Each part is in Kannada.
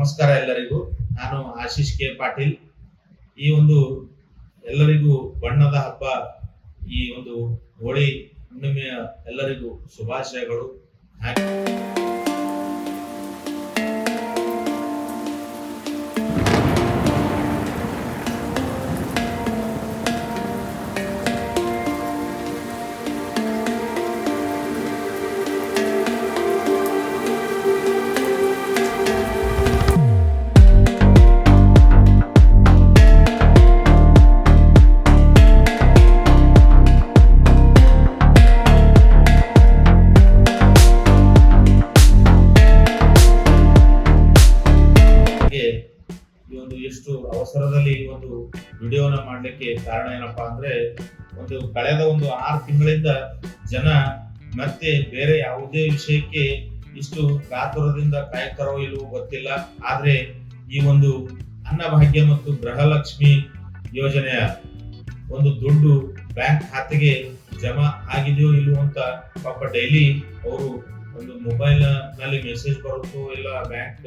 ನಮಸ್ಕಾರ ಎಲ್ಲರಿಗೂ. ನಾನು ಆಶೀಶ್ ಕೆ ಪಾಟೀಲ್. ಈ ಒಂದು ಎಲ್ಲರಿಗೂ ಬಣ್ಣದ ಹಬ್ಬ, ಈ ಒಂದು ಹೋಳಿ ಹುಣ್ಣಿಮೆಯ ಎಲ್ಲರಿಗೂ ಶುಭಾಶಯಗಳು. ಈ ಒಂದು ಎಷ್ಟು ಅವಸರದಲ್ಲಿ ಈ ಒಂದು ವಿಡಿಯೋನ ಮಾಡ್ಲಿಕ್ಕೆ ಕಾರಣ ಏನಪ್ಪಾ ಅಂದ್ರೆ, ಕಳೆದ 6 ತಿಂಗಳಿಂದ ಜನ ಮತ್ತೆ ಬೇರೆ ಯಾವುದೇ ವಿಷಯಕ್ಕೆ ಇಷ್ಟು ಕಾತುರದಿಂದ ಕಾಯ್ತಾರೋ ಇಲ್ವೋ ಗೊತ್ತಿಲ್ಲ. ಆದ್ರೆ ಈ ಒಂದು ಅನ್ನಭಾಗ್ಯ ಮತ್ತು ಗೃಹಲಕ್ಷ್ಮಿ ಯೋಜನೆಯ ಒಂದು ದುಡ್ಡು ಬ್ಯಾಂಕ್ ಖಾತೆಗೆ ಜಮಾ ಆಗಿದೆಯೋ ಇಲ್ವೋ ಅಂತ ಪಾಪ ಡೈಲಿ ಅವರು ಒಂದು ಮೊಬೈಲ್ ನಲ್ಲಿ ಮೆಸೇಜ್ ಬರುತ್ತೋ ಇಲ್ಲ ಬ್ಯಾಂಕ್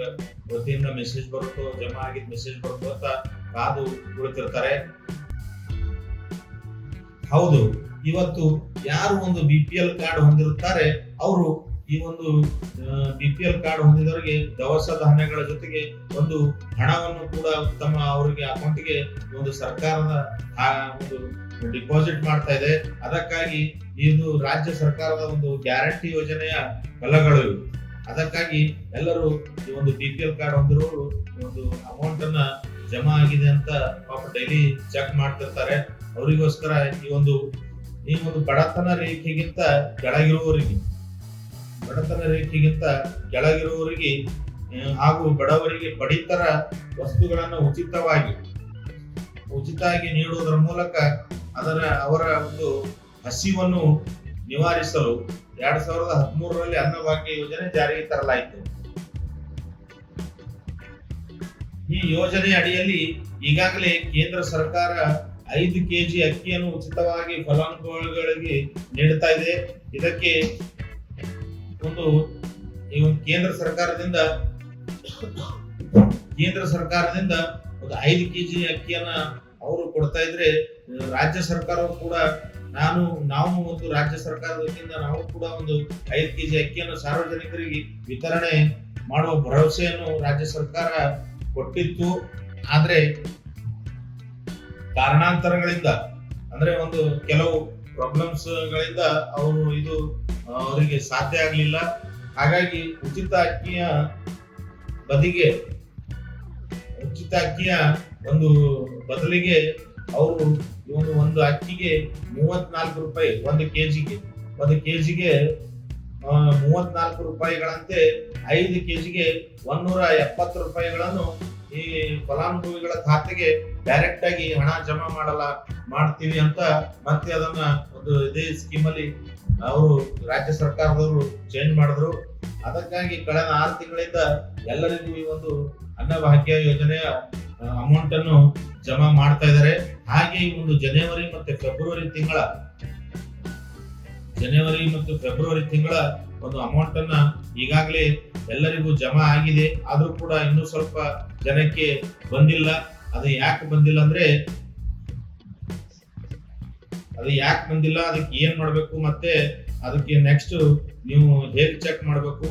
ವತಿಯಿಂದ ಮೆಸೇಜ್ ಬರುತ್ತೋ, ಜಮಾ ಆಗಿದ್ ಮೆಸೇಜ್ ಬರುತ್ತೋ ಅಂತ ಕಾದು ಕುಳಿತಿರ್ತಾರೆ. ಹೌದು, ಇವತ್ತು ಯಾರು ಒಂದು BPL ಕಾರ್ಡ್ ಹೊಂದಿರುತ್ತಾರೆ ಅವರು ಈ ಒಂದು BPL ಕಾರ್ಡ್ ಹೊಂದಿದವರಿಗೆ ದವಸ ಧಾನ್ಯಗಳ ಜೊತೆಗೆ ಒಂದು ಹಣವನ್ನು ಕೂಡ ತಮ್ಮ ಅವರಿಗೆ ಅಕೌಂಟ್ಗೆ ಒಂದು ಸರ್ಕಾರದ ಒಂದು ಡಿಪಾಸಿಟ್ ಮಾಡ್ತಾ ಇದೆ. ಅದಕ್ಕಾಗಿ ಇದು ರಾಜ್ಯ ಸರ್ಕಾರದ ಒಂದು ಗ್ಯಾರಂಟಿ ಯೋಜನೆಯ ಫಲಗಳು ಇವು. ಅದಕ್ಕಾಗಿ ಎಲ್ಲರೂ ಈ ಒಂದು BPL ಕಾರ್ಡ್ ಹೊಂದಿರೋರು ಒಂದು ಅಮೌಂಟ್ ಅನ್ನ ಜಮಾ ಆಗಿದೆ ಅಂತ ಪಾಪ ಡೈಲಿ ಚೆಕ್ ಮಾಡ್ತಿರ್ತಾರೆ. ಅವರಿಗೋಸ್ಕರ ಈ ಒಂದು ಬಡತನ ರೇಖೆಗಿಂತ ಕೆಳಗಿರುವವರಿಗೆ ಹಾಗೂ ಬಡವರಿಗೆ ಪಡಿತರ ವಸ್ತುಗಳನ್ನು ಉಚಿತವಾಗಿ ನೀಡುವುದರ ಮೂಲಕ ಅವರ ಒಂದು ಹಸಿವನ್ನು ನಿವಾರಿಸಲು 2013ರಲ್ಲಿ ಅನ್ನಭಾಗ್ಯ ಯೋಜನೆ ಜಾರಿಗೆ ತರಲಾಯಿತು. ಈ ಯೋಜನೆ ಅಡಿಯಲ್ಲಿ ಈಗಾಗಲೇ ಕೇಂದ್ರ ಸರ್ಕಾರ 5 kg ಅಕ್ಕಿಯನ್ನು ಉಚಿತವಾಗಿ ಫಲಾನುಭವಿಗಳಿಗೆ ನೀಡುತ್ತಾ ಇದೆ. ಇದಕ್ಕೆ ಕೇಂದ್ರ ಸರ್ಕಾರದಿಂದ ಒಂದು 5 kg ಅಕ್ಕಿಯನ್ನ ಅವರು ಕೊಡ್ತಾ ಇದ್ರೆ, ರಾಜ್ಯ ಸರ್ಕಾರವು ಕೂಡ ನಾವು ಒಂದು ರಾಜ್ಯ ಸರ್ಕಾರದ ವತಿಯಿಂದ ನಾವು ಕೂಡ ಒಂದು 5 kg ಅಕ್ಕಿಯನ್ನು ಸಾರ್ವಜನಿಕರಿಗೆ ವಿತರಣೆ ಮಾಡುವ ಭರವಸೆಯನ್ನು ರಾಜ್ಯ ಸರ್ಕಾರ ಕೊಟ್ಟಿತ್ತು. ಆದ್ರೆ ಕಾರಣಾಂತರಗಳಿಂದ ಅಂದ್ರೆ ಕೆಲವು ಪ್ರಾಬ್ಲಮ್ಸ್ ಗಳಿಂದ ಅವರಿಗೆ ಸಾಧ್ಯ ಆಗ್ಲಿಲ್ಲ. ಹಾಗಾಗಿ ಉಚಿತ ಅಕ್ಕಿಯ ಬದಲಿಗೆ ಅವರು ಒಂದು ಅಕ್ಕಿಗೆ 34 ರೂಪಾಯಿ, 1 kgಗೆ 34 ರೂಪಾಯಿಗಳಂತೆ 5 kgಗೆ 170 ರೂಪಾಯಿಗಳನ್ನು ಈ ಫಲಾನುಭವಿಗಳ ಖಾತೆಗೆ ಡೈರೆಕ್ಟ್ ಆಗಿ ಹಣ ಜಮಾ ಮಾಡ್ತೀವಿ ಅಂತ ಮತ್ತೆ ಅದನ್ನ ಇದೇ ಸ್ಕೀಮ್ ಅಲ್ಲಿ ಅವರು ರಾಜ್ಯ ಸರ್ಕಾರದವರು ಚೇಂಜ್ ಮಾಡಿದ್ರು. ಅದಕ್ಕಾಗಿ ಕಳೆದ 6 ತಿಂಗಳಿಂದ ಎಲ್ಲರಿಗೂ ಈ ಒಂದು ಅನ್ನಭಾಗ್ಯ ಯೋಜನೆಯ ಅಮೌಂಟ್ ಅನ್ನು ಜಮಾ ಮಾಡ್ತಾ ಇದ್ದಾರೆ. ಹಾಗೆ ಈ ಒಂದು ಜನವರಿ ಮತ್ತು ಫೆಬ್ರವರಿ ತಿಂಗಳ ಒಂದು ಅಮೌಂಟ್ ಅನ್ನ ಈಗಾಗಲೇ ಎಲ್ಲರಿಗೂ ಜಮಾ ಆಗಿದೆ. ಆದ್ರೂ ಕೂಡ ಇನ್ನೂ ಸ್ವಲ್ಪ ಜನಕ್ಕೆ ಬಂದಿಲ್ಲ. ಅದು ಯಾಕೆ ಬಂದಿಲ್ಲ, ಅದಕ್ಕೆ ಏನ್ ಮಾಡ್ಬೇಕು, ಮತ್ತೆ ಅದಕ್ಕೆ ನೆಕ್ಸ್ಟ್ ನೀವು ಹೇಗೆ ಚೆಕ್ ಮಾಡ್ಬೇಕು,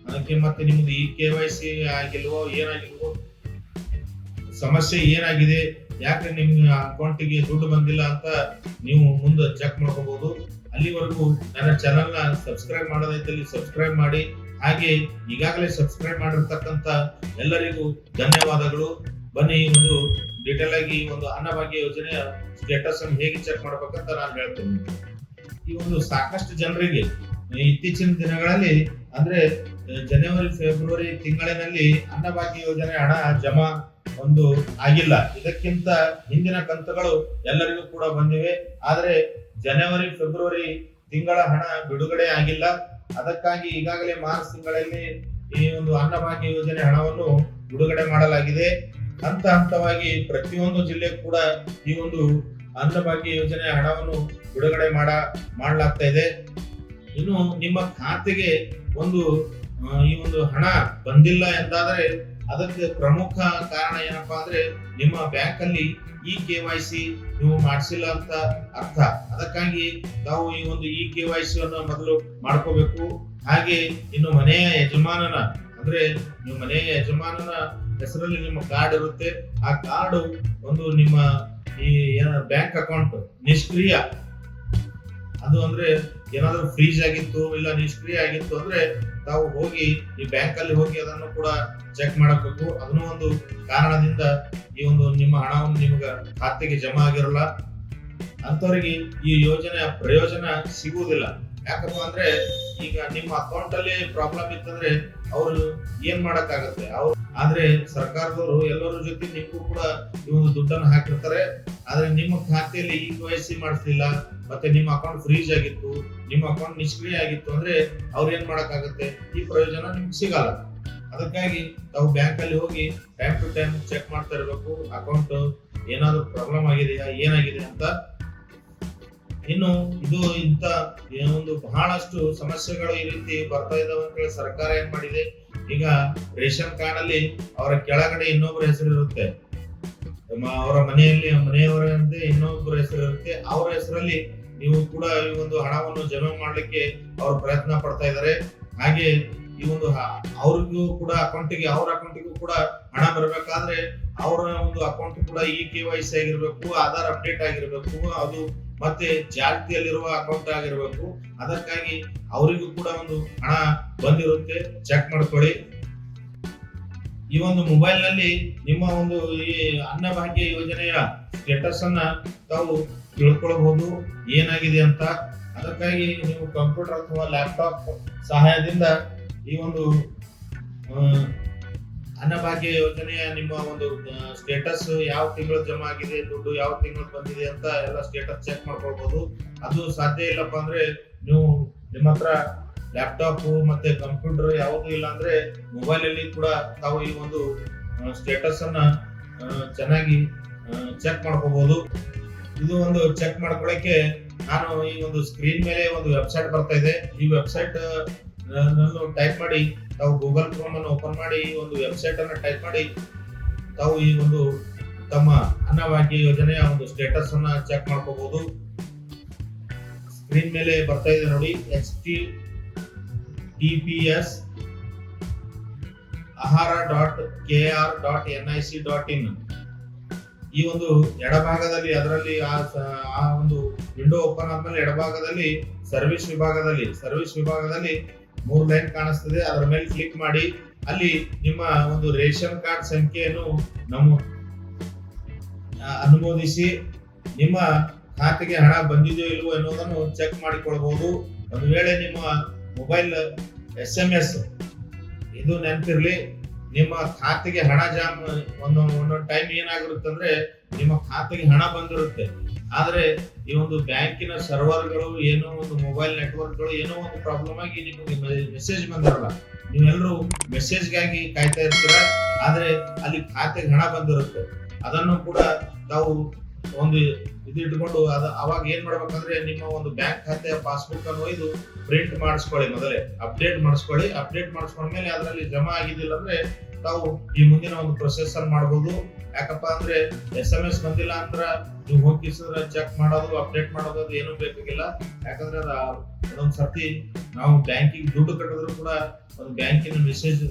ಅದಕ್ಕೆ ಮತ್ತೆ ನಿಮ್ದು ಈ KYC ಆಗಿಲ್ವೋ ಏನಾಗಿಲ್ವೋ, ಸಮಸ್ಯೆ ಏನಾಗಿದೆ, ಯಾಕೆ ನಿಮ್ಮ ಅಕೌಂಟಿಗೆ ದುಡ್ಡು ಬಂದಿಲ್ಲ ಅಂತ ನೀವು ಮುಂದೆ ಚೆಕ್ ಮಾಡ್ಕೋಬಹುದು. ಅಲ್ಲಿವರೆಗೂ ನನ್ನ ಚಾನೆಲ್ ನ ಸಬ್ಸ್ಕ್ರೈಬ್ ಮಾಡೋದೈತಲ್ಲಿ ಸಬ್ಸ್ಕ್ರೈಬ್ ಮಾಡಿ. ಹಾಗೆ ಈಗಾಗಲೇ ಸಬ್ಸ್ಕ್ರೈಬ್ ಮಾಡಿರ್ತಕ್ಕಂತ ಎಲ್ಲರಿಗೂ ಧನ್ಯವಾದಗಳು. ಬನ್ನಿ ಡೀಟೇಲ್ ಆಗಿ ಅನ್ನಭಾಗ್ಯ ಯೋಜನೆಯ ಸ್ಟೇಟಸ್ ಅನ್ನು ಹೇಗೆ ಚೆಕ್ ಮಾಡ್ಬೇಕಂತ ನಾನು ಹೇಳ್ತೇನೆ. ಈ ಸಾಕಷ್ಟು ಜನರಿಗೆ ಇತ್ತೀಚಿನ ದಿನಗಳಲ್ಲಿ ಅಂದ್ರೆ ಜನವರಿ ಫೆಬ್ರವರಿ ತಿಂಗಳಿನಲ್ಲಿ ಅನ್ನಭಾಗ್ಯ ಯೋಜನೆ ಹಣ ಜಮಾ ಆಗಿಲ್ಲ. ಇದಕ್ಕಿಂತ ಹಿಂದಿನ ಕಂತುಗಳು ಎಲ್ಲರಿಗೂ ಕೂಡ ಬಂದಿವೆ. ಆದ್ರೆ ಜನವರಿ ಫೆಬ್ರವರಿ ತಿಂಗಳ ಹಣ ಬಿಡುಗಡೆ ಆಗಿಲ್ಲ. ಅದಕ್ಕಾಗಿ ಈಗಾಗಲೇ ಮಾರ್ಚ್ ತಿಂಗಳಲ್ಲಿ ಈ ಅನ್ನಭಾಗ್ಯ ಯೋಜನೆ ಹಣವನ್ನು ಬಿಡುಗಡೆ ಮಾಡಲಾಗಿದೆ. ಹಂತವಾಗಿ ಪ್ರತಿಯೊಂದು ಜಿಲ್ಲೆ ಕೂಡ ಈ ಅನ್ನಭಾಗ್ಯ ಯೋಜನೆ ಹಣವನ್ನು ಬಿಡುಗಡೆ ಮಾಡಲಾಗ್ತಾ ಇದೆ. ಇನ್ನು ನಿಮ್ಮ ಖಾತೆಗೆ ಈ ಹಣ ಬಂದಿಲ್ಲ ಎಂದಾದರೆ ಅದಕ್ಕೆ ಪ್ರಮುಖ ಕಾರಣ ಏನಪ್ಪಾ ಅಂದ್ರೆ ನಿಮ್ಮ ಬ್ಯಾಂಕ್ ಅಲ್ಲಿ ಈ KYC ನೀವು ಮಾಡಿಸಿಲ್ಲ ಅಂತ ಅರ್ಥ. ಅದಕ್ಕಾಗಿ ತಾವು ಈ ಒಂದು ಈ KYC ಅನ್ನು ಮೊದಲು ಮಾಡ್ಕೋಬೇಕು. ಹಾಗೆ ಇನ್ನು ಮನೆಯ ಯಜಮಾನನ ಅಂದ್ರೆ ನೀವು ಮನೆಯ ಯಜಮಾನನ ಹೆಸರಲ್ಲಿ ನಿಮ್ಮ ಕಾರ್ಡ್ ಇರುತ್ತೆ. ಆ ಕಾರ್ಡ್ ಒಂದು ನಿಮ್ಮ ಈ ಬ್ಯಾಂಕ್ ಅಕೌಂಟ್ ನಿಷ್ಕ್ರಿಯ, ಅದು ಅಂದ್ರೆ ಏನಾದ್ರೂ ಫ್ರೀಜ್ ಆಗಿತ್ತು ಇಲ್ಲ ನಿಷ್ಕ್ರಿಯ ಆಗಿತ್ತು ಅಂದ್ರೆ ತಾವು ಹೋಗಿ ಈ ಬ್ಯಾಂಕ್ ಅಲ್ಲಿ ಹೋಗಿ ಅದನ್ನು ಕೂಡ ಚೆಕ್ ಮಾಡಬೇಕು. ಅದನ್ನು ಒಂದು ಕಾರಣದಿಂದ ಈ ಒಂದು ನಿಮ್ಮ ಹಣವನ್ನು ನಿಮಗೆ ಖಾತೆಗೆ ಜಮಾ ಆಗಿರಲ್ಲ, ಅಂತವರಿಗೆ ಈ ಯೋಜನೆಯ ಪ್ರಯೋಜನ ಸಿಗುವುದಿಲ್ಲ. ಯಾಕಪ್ಪ ಅಂದ್ರೆ ಈಗ ನಿಮ್ಮ ಅಕೌಂಟ್ ಅಲ್ಲಿ ಪ್ರಾಬ್ಲಮ್ ಇತ್ತಂದ್ರೆ ಅವರು ಏನ್ ಮಾಡಕ್ಕಾಗತ್ತೆ. ಆದ್ರೆ ಸರ್ಕಾರದವರು ಎಲ್ಲರ ಜೊತೆ ನಿಮಗೂ ಕೂಡ ಈ ಒಂದು ದುಡ್ಡನ್ನು ಹಾಕಿರ್ತಾರೆ. ಆದ್ರೆ ನಿಮ್ಮ ಖಾತೆಯಲ್ಲಿ ಈ KYC ಮಾಡಿಸ್ಲಿಲ್ಲ, ಮತ್ತೆ ನಿಮ್ಮ ಅಕೌಂಟ್ ಫ್ರೀಜ್ ಆಗಿತ್ತು, ನಿಮ್ಮ ಅಕೌಂಟ್ ನಿಷ್ಕ್ರಿಯ ಆಗಿತ್ತು ಅಂದ್ರೆ ಅವ್ರು ಏನ್ ಮಾಡಕ್ಕಾಗತ್ತೆ, ಈ ಪ್ರಯೋಜನ ನಿಮ್ಗೆ ಸಿಗಲ್ಲ. ಅದಕ್ಕಾಗಿ ತಾವು ಬ್ಯಾಂಕ್ ಅಲ್ಲಿ ಹೋಗಿ ಟೈಮ್ ಟು ಟೈಮ್ ಚೆಕ್ ಮಾಡ್ತಾ ಇರಬೇಕು, ಅಕೌಂಟ್ ಏನಾದ್ರು ಪ್ರಾಬ್ಲಮ್ ಆಗಿದೆಯಾ ಏನಾಗಿದೆ ಅಂತ. ಇನ್ನು ಇದು ಇಂತ ಒಂದು ಬಹಳಷ್ಟು ಸಮಸ್ಯೆಗಳು ಈ ರೀತಿ ಬರ್ತಾ ಇದಾವೆ ಅಂತ ಹೇಳಿ ಸರ್ಕಾರ ಏನ್ ಮಾಡಿದೆ, ಈಗ ರೇಷನ್ ಕಾರ್ಡ್ ಅಲ್ಲಿ ಅವರ ಕೆಳಗಡೆ ಇನ್ನೊಬ್ಬರ ಹೆಸರು ಇರುತ್ತೆ, ಅವರ ಮನೆಯವರಂತೆ ಇನ್ನೊಬ್ಬರ ಹೆಸರು ಇರುತ್ತೆ. ಅವರ ಹೆಸರಲ್ಲಿ ನೀವು ಕೂಡ ಈ ಒಂದು ಹಣವನ್ನು ಜಮಾ ಮಾಡ್ಲಿಕ್ಕೆ ಅವರು ಪ್ರಯತ್ನ ಪಡ್ತಾ ಇದ್ದಾರೆ. ಹಾಗೆ ಈ ಒಂದು ಅವ್ರಿಗೂ ಕೂಡ ಅವ್ರ ಅಕೌಂಟಿಗೂ ಕೂಡ ಹಣ ಬರಬೇಕಾದ್ರೆ ಅವರ ಒಂದು ಅಕೌಂಟ್ ಕೂಡ ಈ KYC ಆಗಿರ್ಬೇಕು, ಆಧಾರ್ ಅಪ್ಡೇಟ್ ಆಗಿರ್ಬೇಕು, ಅದು ಮತ್ತೆ ಜಾಗತಿಯಲ್ಲಿರುವ ಅಕೌಂಟ್ ಆಗಿರ್ಬೇಕು. ಅದಕ್ಕಾಗಿ ಅವರಿಗೂ ಕೂಡ ಒಂದು ಹಣ ಬಂದಿರುತ್ತೆ, ಚೆಕ್ ಮಾಡ್ಕೊಳ್ಳಿ. ಈ ಒಂದು ಮೊಬೈಲ್ ನಲ್ಲಿ ನಿಮ್ಮ ಒಂದು ಈ ಅನ್ನಭಾಗ್ಯ ಯೋಜನೆಯ ಸ್ಟೇಟಸ್ ಅನ್ನ ತಾವು ತಿಳ್ಕೊಳ್ಬಹುದು ಏನಾಗಿದೆ ಅಂತ. ಅದಕ್ಕಾಗಿ ನೀವು ಕಂಪ್ಯೂಟರ್ ಅಥವಾ ಲ್ಯಾಪ್ಟಾಪ್ ಸಹಾಯದಿಂದ ಈ ಒಂದು ಅನ್ನಭಾಗ್ಯ ಯೋಜನೆಯ ನಿಮ್ಮ ಒಂದು ಸ್ಟೇಟಸ್ ಯಾವ ತಿಂಗಳು ಜಮಾ ಆಗಿದೆ, ದುಡ್ಡು ಯಾವ ತಿಂಗಳು ಬಂದಿದೆ ಅಂತ ಎಲ್ಲ ಸ್ಟೇಟಸ್ ಚೆಕ್ ಮಾಡ್ಕೊಳ್ಬಹುದು. ಅದು ಸಾಧ್ಯ ಇಲ್ಲಪ್ಪ ಅಂದ್ರೆ ನೀವು ನಿಮ್ಮ ಹತ್ರ ಲ್ಯಾಪ್ಟಾಪ್ ಮತ್ತೆ ಕಂಪ್ಯೂಟರ್ ಯಾವುದು ಇಲ್ಲ ಅಂದ್ರೆ ಮೊಬೈಲ್ ಅಲ್ಲಿ ಕೂಡ ತಾವು ಈ ಒಂದು ಸ್ಟೇಟಸ್ ಅನ್ನ ಚೆನ್ನಾಗಿ ಚೆಕ್ ಮಾಡ್ಕೋಬಹುದು. ಇದು ಒಂದು ಚೆಕ್ ಮಾಡ್ಕೊಳ್ಳಕ್ಕೆ ನಾನು ಈ ಒಂದು ಸ್ಕ್ರೀನ್ ಮೇಲೆ ಒಂದು ವೆಬ್ಸೈಟ್ ಬರ್ತಾ ಇದೆ. ಈ ವೆಬ್ಸೈಟ್ ಟೈಪ್ ಮಾಡಿ ತಾವು ಗೂಗಲ್ ಕ್ರೋಮ್ ಅನ್ನು ಓಪನ್ ಮಾಡಿ ಈ ಒಂದು ವೆಬ್ಸೈಟ್ ಅನ್ನು ಟೈಪ್ ಮಾಡಿ ತಾವು ಈ ಒಂದು ತಮ್ಮ ಅನ್ನಭಾಗ್ಯ ಯೋಜನೆಯ ಒಂದು ಸ್ಟೇಟಸ್ ಅನ್ನ ಚೆಕ್ ಮಾಡ್ಕೋಬಹುದು. ಸ್ಕ್ರೀನ್ ಮೇಲೆ ಬರ್ತಾ ಇದೆ ನೋಡಿ, https ahara.kr.nic.in. ಈ ಒಂದು ಎಡಭಾಗದಲ್ಲಿ ಅದರಲ್ಲಿ ಆ ಒಂದು ವಿಂಡೋ ಓಪನ್ ಆದ್ಮೇಲೆ ಎಡಭಾಗದಲ್ಲಿ ಸರ್ವಿಸ್ ವಿಭಾಗದಲ್ಲಿ 3 ಲೈನ್ ಕಾಣಿಸ್ತದೆ. ಅದರ ಮೇಲೆ ಕ್ಲಿಕ್ ಮಾಡಿ ಅಲ್ಲಿ ನಿಮ್ಮ ಒಂದು ರೇಷನ್ ಕಾರ್ಡ್ ಸಂಖ್ಯೆಯನ್ನು ಅನುಮೋದಿಸಿ ನಿಮ್ಮ ಖಾತೆಗೆ ಹಣ ಬಂದಿದೆಯೋ ಇಲ್ವೋ ಎನ್ನುವುದನ್ನು ಚೆಕ್ ಮಾಡಿಕೊಳ್ಳಬಹುದು. ಒಂದು ವೇಳೆ ನಿಮ್ಮ ಮೊಬೈಲ್ SMS ಇದು ನೆನಪಿರ್ಲಿ, ನಿಮ್ಮ ಖಾತೆಗೆ ಹಣ ಒಂದೊಂದು ಟೈಮ್ ಏನಾಗಿರುತ್ತೆ ಅಂದ್ರೆ ನಿಮ್ಮ ಖಾತೆಗೆ ಹಣ ಬಂದಿರುತ್ತೆ, ಆದ್ರೆ ಈ ಒಂದು ಬ್ಯಾಂಕಿನ ಸರ್ವರ್ಗಳು ಏನೋ ಒಂದು ಮೊಬೈಲ್ ನೆಟ್ವರ್ಕ್ಗಳು ಏನೋ ಒಂದು ಪ್ರಾಬ್ಲಮ್ ಆಗಿ ನಿಮಗೆ ಮೆಸೇಜ್ ಬಂದಿರಲ್ಲ. ನೀವೆಲ್ಲರೂ ಮೆಸೇಜ್ಗಾಗಿ ಕಾಯ್ತಾ ಇರ್ತೀರಾ, ಆದ್ರೆ ಅಲ್ಲಿ ಖಾತೆಗೆ ಹಣ ಬಂದಿರುತ್ತೆ. ಅದನ್ನು ಕೂಡ ತಾವು ಒಂದು ಇಟ್ಕೊಂಡು ಅವಾಗ ಏನ್ ಮಾಡ್ಬೇಕಂದ್ರೆ ನಿಮ್ಮ ಒಂದು ಬ್ಯಾಂಕ್ ಖಾತೆಯ ಪಾಸ್ಬುಕ್ ಅನ್ನು ಒಯ್ದು ಪ್ರಿಂಟ್ ಮಾಡಿಸ್ಕೊಳ್ಳಿ, ಮೊದಲೇ ಅಪ್ಡೇಟ್ ಮಾಡಿಸ್ಕೊಂಡ್ಮೇಲೆ ಅದರಲ್ಲಿ ಜಮಾ ಆಗಿದ್ದಿಲ್ಲ ಅಂದ್ರೆ ತಾವು ಈ ಮುಂದಿನ ಒಂದು ಪ್ರೊಸೆಸ್ ಅನ್ನು ಮಾಡಬಹುದು. ಯಾಕಪ್ಪ ಅಂದ್ರೆ SMS ಬಂದಿಲ್ಲ ಅಂದ್ರ ನೀವು ಹೋಗಿ ಚೆಕ್ ಮಾಡೋದು ಅಪ್ಡೇಟ್ ಮಾಡೋದು ಅದು ಏನು ಬೇಕಾಗಿಲ್ಲ. ಯಾಕಂದ್ರೆ ಅದೊಂದ್ ಸರ್ತಿ ನಾವು ಬ್ಯಾಂಕಿಗೆ ದುಡ್ಡು ಕಟ್ಟಿದ್ರು ಕೂಡ ಒಂದು ಬ್ಯಾಂಕಿನ ಮೆಸೇಜ್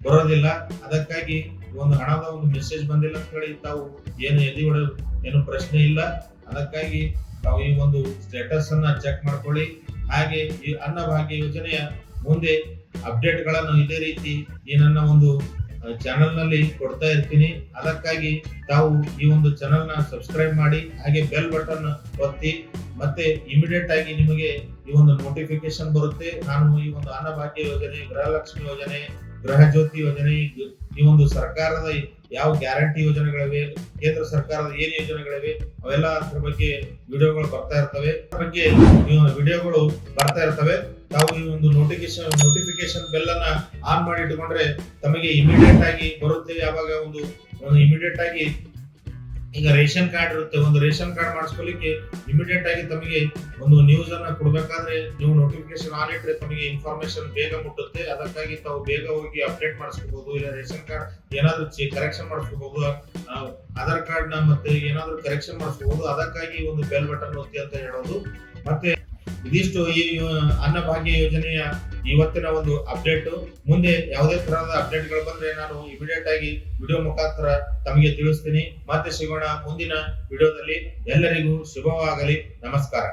ಬರೋದಿಲ್ಲ. ಅದಕ್ಕಾಗಿ ಒಂದು ಹಣದ ಒಂದು ಮೆಸೇಜ್ ಬಂದಿಲ್ಲ ಅಂತ ಹೇಳಿ ತಾವು ಏನು ಪ್ರಶ್ನೆ ಇಲ್ಲ. ಅದಕ್ಕಾಗಿ ತಾವು ಈ ಒಂದು ಸ್ಟೇಟಸ್ ಅನ್ನ ಚೆಕ್ ಮಾಡ್ಕೊಳ್ಳಿ. ಹಾಗೆ ಈ ಅನ್ನಭಾಗ್ಯ ಯೋಜನೆಯ ಮುಂದೆ ಅಪ್ಡೇಟ್ ಗಳನ್ನು ಇದೇ ರೀತಿ ಈ ನನ್ನ ಒಂದು ಚಾನೆಲ್ ನಲ್ಲಿ ಕೊಡ್ತಾ ಇರ್ತೀನಿ. ಅದಕ್ಕಾಗಿ ತಾವು ಈ ಒಂದು ಚಾನೆಲ್ ನ ಸಬ್ಸ್ಕ್ರೈಬ್ ಮಾಡಿ, ಹಾಗೆ ಬೆಲ್ ಬಟನ್ ಒತ್ತಿ, ಮತ್ತೆ ಇಮಿಡಿಯೇಟ್ ಆಗಿ ನಿಮಗೆ ಈ ಒಂದು ನೋಟಿಫಿಕೇಶನ್ ಬರುತ್ತೆ. ನಾನು ಈ ಒಂದು ಅನ್ನಭಾಗ್ಯ ಯೋಜನೆ, ಗೃಹಲಕ್ಷ್ಮಿ ಯೋಜನೆ, ಗೃಹ ಜ್ಯೋತಿ ಯೋಜನೆ, ಈ ಒಂದು ಸರ್ಕಾರದ ಯಾವ ಗ್ಯಾರಂಟಿ ಯೋಜನೆಗಳಿವೆ, ಕೇಂದ್ರ ಸರ್ಕಾರದ ಏನ್ ಯೋಜನೆಗಳಿವೆ ಅವೆಲ್ಲ ಅದ್ರ ಬಗ್ಗೆ ವಿಡಿಯೋಗಳು ಬರ್ತಾ ಇರ್ತವೆ. ತಾವು ಈ ಒಂದು ನೋಟಿಫಿಕೇಶನ್ ಬೆಲ್ ಅನ್ನ ಆನ್ ಮಾಡಿ ಇಟ್ಟುಕೊಂಡ್ರೆ ತಮಗೆ ಇಮಿಡಿಯೇಟ್ ಆಗಿ ಬರುತ್ತೆ. ಯಾವಾಗ ಒಂದು ಇಮಿಡಿಯೇಟ್ ಆಗಿ ಈಗ ರೇಷನ್ ಕಾರ್ಡ್ ಇರುತ್ತೆ, ಒಂದು ರೇಷನ್ ಕಾರ್ಡ್ ಮಾಡಿಸ್ಕೊಳ್ಳಿಕ್ಕೆ ಇಮಿಡಿಯೇಟ್ ಆಗಿ ತಮಗೆ ಒಂದು ನ್ಯೂಸ್ ಅನ್ನ ಕೊಡ್ಬೇಕಾದ್ರೆ ನೀವು ನೋಟಿಫಿಕೇಶನ್ ಆನ್ ಇಟ್ರೆ ತಮಗೆ ಇನ್ಫಾರ್ಮೇಶನ್ ಬೇಗ ಮುಟ್ಟುತ್ತೆ. ಅದಕ್ಕಾಗಿ ತಾವು ಬೇಗ ಹೋಗಿ ಅಪ್ಡೇಟ್ ಮಾಡಿಸ್ಕೋಬಹುದು. ಇಲ್ಲ ರೇಷನ್ ಕಾರ್ಡ್ ಏನಾದ್ರು ಕರೆಕ್ಷನ್ ಮಾಡಿಸ್ಕೋಬಹುದು, ಆಧಾರ್ ಕಾರ್ಡ್ ನ ಮತ್ತೆ ಏನಾದ್ರು ಕರೆಕ್ಷನ್ ಮಾಡಿಸ್ಕೋಬಹುದು. ಅದಕ್ಕಾಗಿ ಒಂದು ಬೆಲ್ ಬಟನ್ ಒತ್ತಿ ಅಂತ ಹೇಳೋದು. ಮತ್ತೆ ಇದಿಷ್ಟು ಈ ಅನ್ನಭಾಗ್ಯ ಯೋಜನೆಯ ಇವತ್ತಿನ ಒಂದು ಅಪ್ಡೇಟ್. ಮುಂದೆ ಯಾವುದೇ ತರಹದ ಅಪ್ಡೇಟ್ಗಳು ಬಂದ್ರೆ ನಾನು ಇಮಿಡಿಯೇಟ್ ಆಗಿ ವಿಡಿಯೋ ಮುಖಾಂತರ ತಮಗೆ ತಿಳಿಸ್ತೀನಿ. ಮತ್ತೆ ಸಿಗೋಣ ಮುಂದಿನ ವಿಡಿಯೋದಲ್ಲಿ. ಎಲ್ಲರಿಗೂ ಶುಭವಾಗಲಿ. ನಮಸ್ಕಾರ.